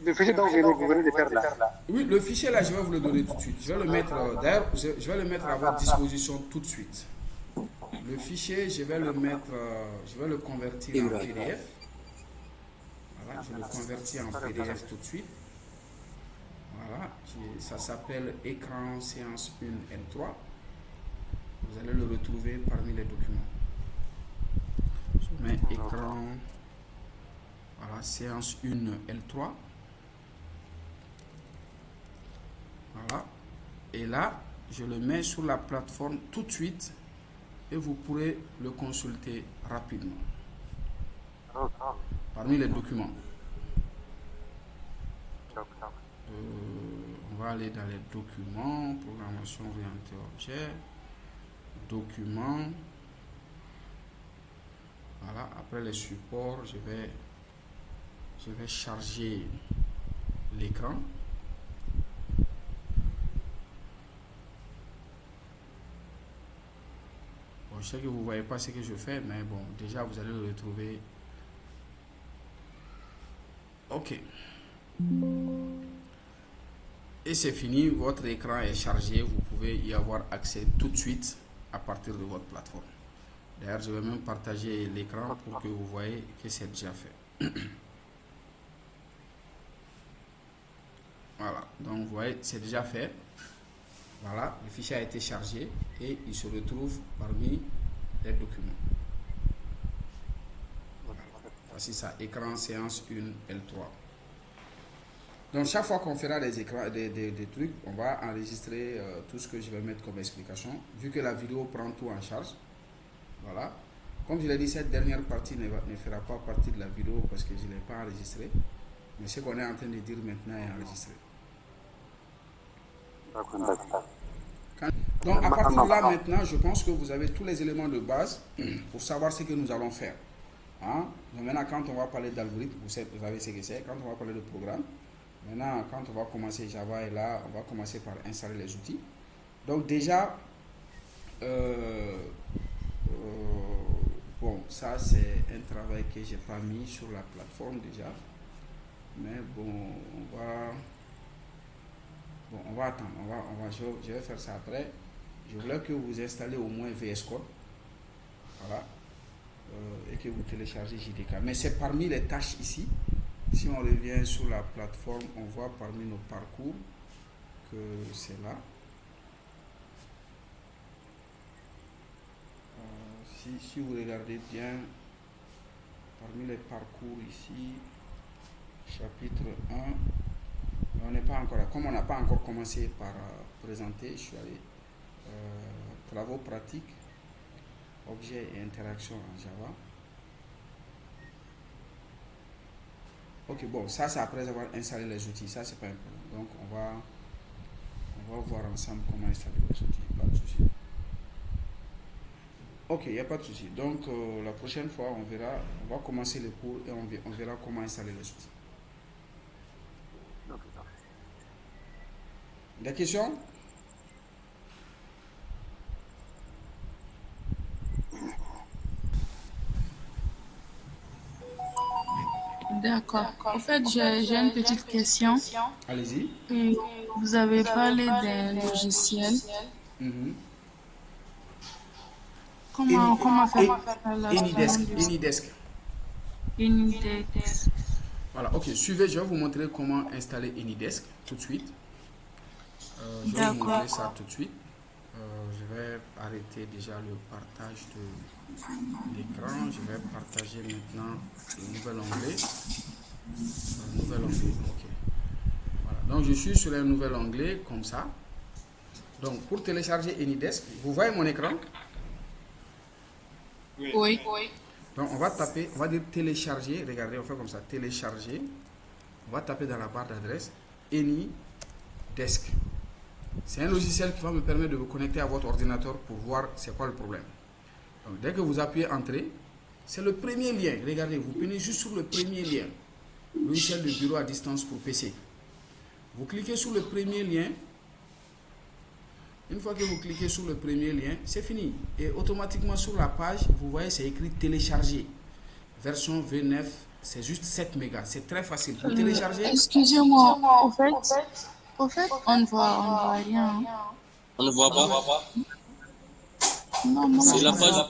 Le fichier dont vous venez de faire là. Oui, le fichier là, je vais vous le donner tout de suite. Je vais le mettre, d'ailleurs, je vais le mettre à votre disposition tout de suite. Le fichier, je vais le mettre, je vais le convertir en PDF. Voilà, je le convertis en PDF tout de suite. Voilà, ça s'appelle écran séance 1 L3. Vous allez le retrouver parmi les documents. Je mets écran, voilà, séance 1 L3. Voilà. Et là, je le mets sur la plateforme tout de suite et vous pourrez le consulter rapidement. Parmi les documents. On va aller dans les documents, programmation orientée objet, documents. Voilà, après les supports, je vais charger l'écran. Bon, je sais que vous ne voyez pas ce que je fais, mais bon, déjà vous allez le retrouver. Ok. Et c'est fini, votre écran est chargé, vous pouvez y avoir accès tout de suite à partir de votre plateforme. D'ailleurs, je vais même partager l'écran pour que vous voyez que c'est déjà fait. Voilà, donc vous voyez, c'est déjà fait. Voilà, le fichier a été chargé et il se retrouve parmi les documents. Voilà. Voici ça, écran séance 1 L3. Donc chaque fois qu'on fera des écrans, des trucs, on va enregistrer tout ce que je vais mettre comme explication. Vu que la vidéo prend tout en charge. Voilà. Comme je l'ai dit, cette dernière partie ne fera pas partie de la vidéo parce que je ne l'ai pas enregistrée. Mais ce qu'on est en train de dire maintenant est enregistré. Donc à partir de là maintenant, je pense que vous avez tous les éléments de base pour savoir ce que nous allons faire. Hein? Donc maintenant, quand on va parler d'algorithme, vous savez ce que c'est. Quand on va parler de programme, maintenant, quand on va commencer Java, et là, on va commencer par installer les outils. Donc déjà, bon, ça c'est un travail que j'ai pas mis sur la plateforme déjà. Mais bon, on va attendre. Je vais faire ça après. Je voulais que vous installez au moins VS Code. Voilà. Et que vous téléchargez JDK. Mais c'est parmi les tâches ici. Si on revient sur la plateforme, on voit parmi nos parcours que c'est là. Si vous regardez bien, parmi les parcours ici, chapitre 1, on n'est pas encore là. Comme on n'a pas encore commencé par présenter, je suis allé travaux pratiques, objets et interactions en Java. Ok, bon, ça c'est après avoir installé les outils, ça c'est pas un problème. Donc on va voir ensemble comment installer les outils, pas de souci. Ok, il n'y a pas de souci. Donc la prochaine fois on va commencer le cours et on verra comment installer les outils. Des questions? D'accord. En fait, j'ai une petite question. Allez-y. Vous avez parlé d'un logiciel. Comment faire AnyDesk. AnyDesk. Voilà, ok, suivez, je vais vous montrer comment installer AnyDesk tout de suite. Je vais vous montrer ça tout de suite. Je vais arrêter déjà le partage de l'écran. Je vais partager maintenant le nouvel onglet. Ok. Voilà, donc je suis sur un nouvel onglet comme ça. Donc pour télécharger AnyDesk, vous voyez mon écran? Oui. Donc on va taper, on va dire télécharger. Regardez, on fait comme ça, télécharger. On va taper dans la barre d'adresse AnyDesk. C'est un logiciel qui va me permettre de vous connecter à votre ordinateur pour voir c'est quoi le problème. Donc dès que vous appuyez entrée, c'est le premier lien. Regardez, vous prenez juste sur le premier lien. Logiciel de bureau à distance pour PC. Vous cliquez sur le premier lien. Une fois que vous cliquez sur le premier lien, c'est fini. Et automatiquement sur la page, vous voyez, c'est écrit télécharger. Version V9 C'est juste 7 mégas. C'est très facile. Pour télécharger, Excusez-moi, au fait, on ne voit rien. On ne voit pas. Non, non, C'est la non. page